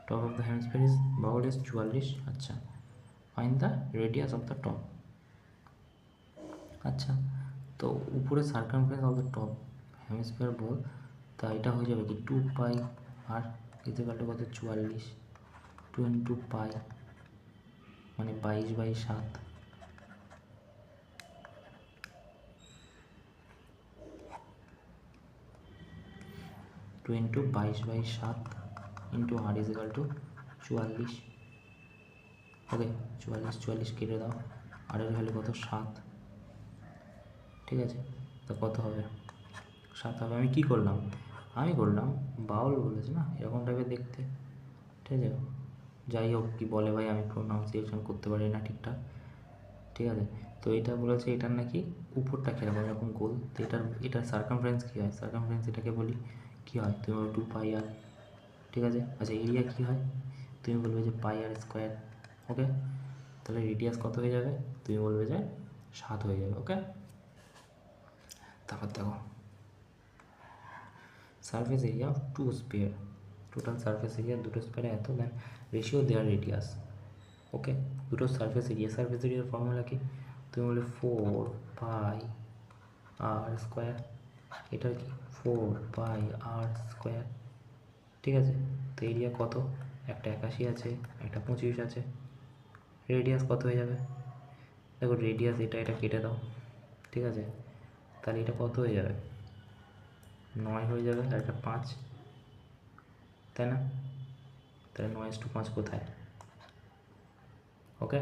top of the hemisphere is bowl is 44। আচ্ছা, find the radius of the top. আচ্ছা, তো উপরে circumference of the top hemisphere বল, তা এটা হয়ে যাবে কি 2π আর ইজিক্যাল টু কত 44, 2 × π মানে 22/7। 2 × 22/7 ইন্টু আর ইজিক্যাল টু 44। ওকে, 44 কেটে দাও, আর এর ভ্যালু কত 7। ঠিক আছে, তো কত হবে 7 হবে। আমি কী করলাম, আমি করলাম বাউল বলেছে না এরকম টাইপের দেখতে। ঠিক আছে, যাই হোক কী বলে ভাই, আমি প্রোনাউন্সিয়েশন করতে পারি না ঠিকঠাক। ঠিক আছে, তো এটা বলেছে এটার নাকি উপরটা কীরকম এরকম গোল, তো এটার সার্কামফারেন্স কী হয়, সার্কামফারেন্স এটাকে বলি কী হয়, তুমি বলো 2πr। ঠিক আছে, আচ্ছা এরিয়া কী হয়, তুমি বলবে যে πr²। ওকে, তাহলে রেডিয়াস কত হয়ে যাবে, তুমি বলবে যে 7 হয়ে যাবে। ওকে, তারপর দেখো surface area of 2 spear, total surface area দুটো স্পেয়ারে এত, দেন রেশিও দেওয়ার রেডিয়াস। ওকে, দুটো সারফেস এরিয়ার ফর্মুলা কি? তুমি বলে 4πr², এটার কি 4πr², ঠিক আছে। তো এরিয়া কত? একটা 81 আছে, একটা 25 আছে, রেডিয়াস কত হয়ে যাবে? দেখো রেডিয়াস এটা কেটে দাও, ঠিক আছে, তাহলে এটা কত হয়ে যাবে? 9 হয়ে যাবে, আর এটা 5, তাই না? তাহলে 9:5 কোথায়? ওকে,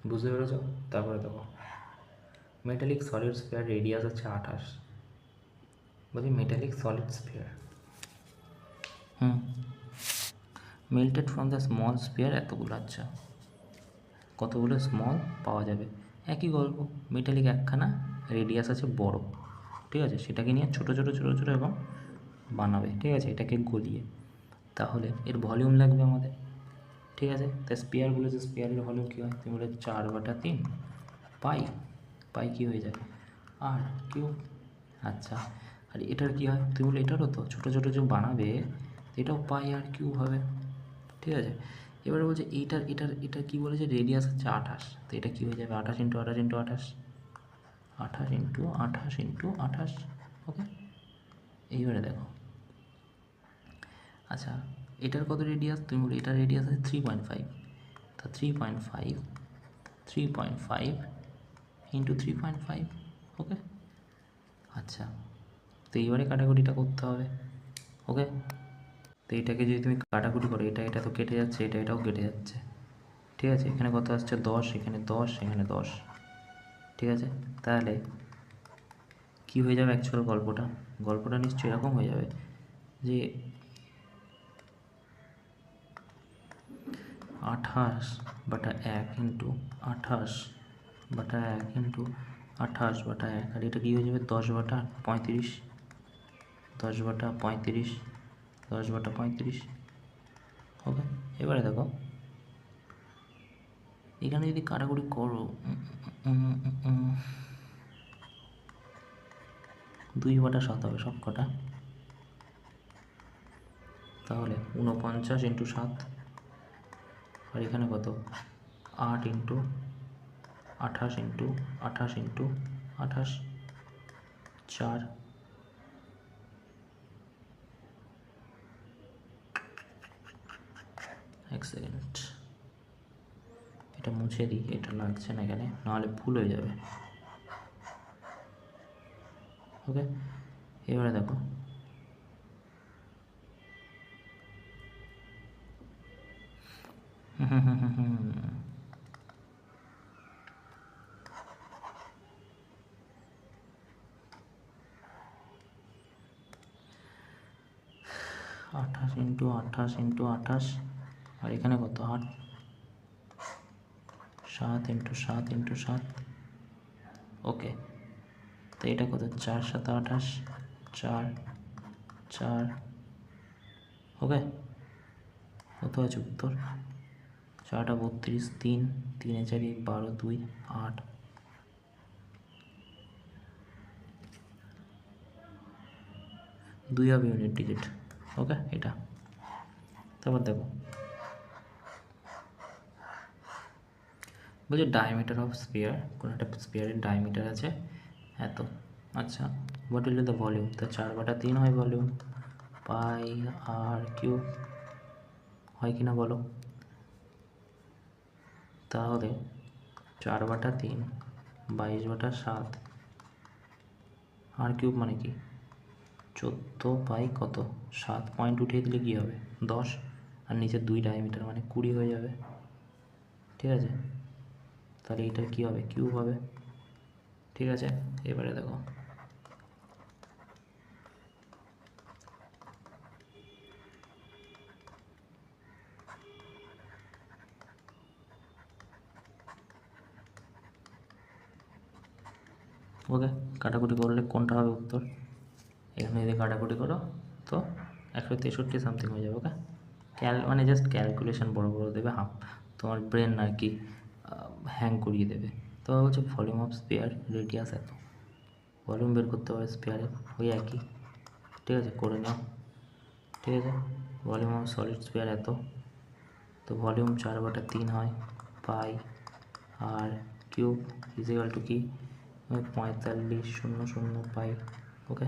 বুঝতে পেরেছ? তারপরে দেখো মেটালিক সলিড স্ফিয়ার রেডিয়াস হচ্ছে 28। বলছি metallic solid sphere melted from the small sphere এতগুলো, আচ্ছা কতগুলো স্মল পাওয়া যাবে? একই গল্প, মেটালিক একখানা, রেডিয়াস আছে বড়, ঠিক আছে, সেটাকে নিয়ে ছোটো ছোটো ছোটো ছোটো এবং বানাবে, ঠিক আছে, এটাকে গলিয়ে। তাহলে এর ভলিউম লাগবে আমাদের, ঠিক আছে। তাই স্পেয়ার বলেছে, স্পেয়ারের ভলিউম কী হয়? তুমি বলে 4/3 পাই কী হয়ে যায়? আর কিউব। আচ্ছা, আর এটার কী হয়? তুমি বলে এটারও তো ছোটো ছোটো যে বানাবে, এটাও পাই আর কিউব হবে, ঠিক আছে। এবারে বলছে এটা কী বলেছে? রেডিয়াস হচ্ছে 28, তো এটা কী হয়ে যাবে? 28 × 28 × 28, 28 × 28 × 28, ওকে। এইবারে দেখো, আচ্ছা এটার কত রেডিয়াস? তুমি বলি এটার রেডিয়াস আছে 3.5, তা 3.5 × 3.5, ওকে। আচ্ছা, তো এইবারে কাটাকুটিটা করতে হবে, ওকে। তো এটাকে যদি তুমি কাটাকুটি করো, এটা তো কেটে যাচ্ছে, এটাও কেটে যাচ্ছে, ঠিক আছে। এখানে কত আসছে? 10, এখানে 10, এখানে 10, ঠিক আছে। তাহলে কি হয়ে যাবে অ্যাকচুয়াল গল্পটা নিশ্চয়ই এরকম হয়ে যাবে যে 28/1 × 28/1 × 28/1, আর এটা কী হয়ে যাবে? 10/35, 10/35, 10/35, ওকে। এবারে দেখো এখানে যদি কাটাকুটি করো, 2/7 হবে সব কটা, তাহলে 49 × 7, আর এখানে কত? 8 × 28 × 28 × 28, 4, এক সেকেন্ড, এটা মুছে দিই, এটা লাগছে না এখানে, নাহলে ভুল হয়ে যাবে, ওকে। এবারে দেখো 28 × 28 × 28, আর এখানে কত? 8, 7 × 7 × 7, ওকে। তো এটা কত? 4 × 7 = 28, 4, 4, ওকে। কত আছে উত্তর? 4 × 32, 3, 3 × 4 = 12, 2, 8, 2 হবে ইউনিট ডিজিট, ওকে। এটা তারপর দেখো বলছে ডায়ামিটার অফ স্পিয়ার, কোনো একটা স্পিয়ারের ডায়ামিটার আছে এত, আচ্ছা what will be the volume? তো 4/3 হয় ভলিউম, πr³ হয় কি না বলো? তাহলে 4/3 22/7, r³ মানে কি? 14 কত? 7 পয়েন্ট উঠিয়ে দিলে কী হবে? 10, আর নিচে 2 ডায়ামিটার মানে 20 হয়ে যাবে, ঠিক আছে। তাহলে এটার কী হবে? কিউব হবে, ঠিক আছে। এবারে দেখো ওকে, কাটাকুটি করলে কোনটা হবে উত্তর? এখানে যদি কাটাকুটি করো তো 163 সামথিং হয়ে যাবে, ওকে। মানে জাস্ট ক্যালকুলেশন বড় বড় দেবে, তোমার ব্রেন আর কি হ্যাং করিয়ে দেবে। তো হচ্ছে ভলিউম অফ স্পেয়ার রেডিয়াস এত, ভলিউম বের করতে হবে স্পেয়ারে, ওই একই, ঠিক আছে, করে নাও, ঠিক আছে, ভলিউম অফ সলিড স্ফিয়ার এত, তো ভলিউম 4/3 হয় পাই আর কিউব ইজিক্যাল টু কি 4500 পাই। ওকে,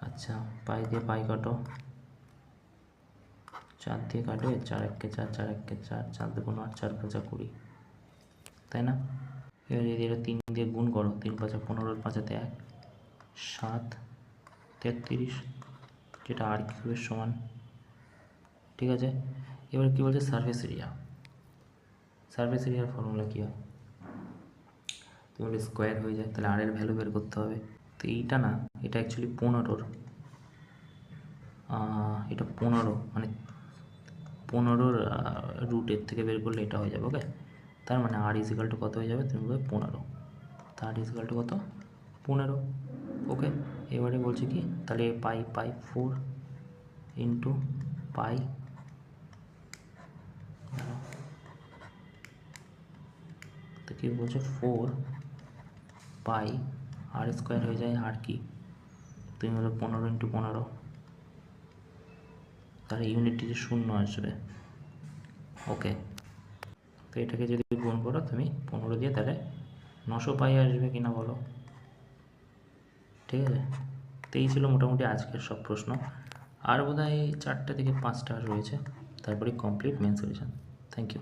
আচ্ছা পাই দিয়ে পাই কাটো, 4 দিয়ে কাটবে, 4 1 4, 4 1 4, 4 2 8, 4 5 20, তাই না? এবার যদি এটা 3 দিয়ে গুণ করো, 3 5 15, 5 1 7 33, যেটা আর কিউবের সমান। ঠিক আছে, এবার কী বলছে সারফেস এরিয়া। সারফেস এরিয়ার ফর্মুলা কী হয়, তুমি বলে স্কোয়ার হয়ে যায়, তাহলে আর এর ভ্যালু বের করতে হবে। তো এইটা না, এটা অ্যাকচুয়ালি 15, এটা 15 মানে 15 রুটের থেকে বের করলে এটা হয়ে যাবে। ওকে, তার মানে আর ইজিক্যাল টু কত হয়ে যাবে, তুমি বলবে 15, তার ইজিক্যাল টু কত 15। ওকে, এবারে বলছে কি, তাহলে পাই 4 ইন্টু পাই, তো কি বলছে 4 পাই আর স্কোয়ার হয়ে যায়, আর কি তুমি বলো 15 ইন্টু 15, তাহলে ইউনিটটি যে 0 আসবে। ওকে, তো এটাকে যদি গুণ করো তুমি 15 দিয়ে, তাহলে 900 পাই আসবে কিনা বলো। ঠিক আছে, তো এই ছিল মোটামুটি আজকের সব প্রশ্ন, আর বোধহয় 4টা থেকে 5টা রয়েছে, তারপরে complete main solution. Thank you.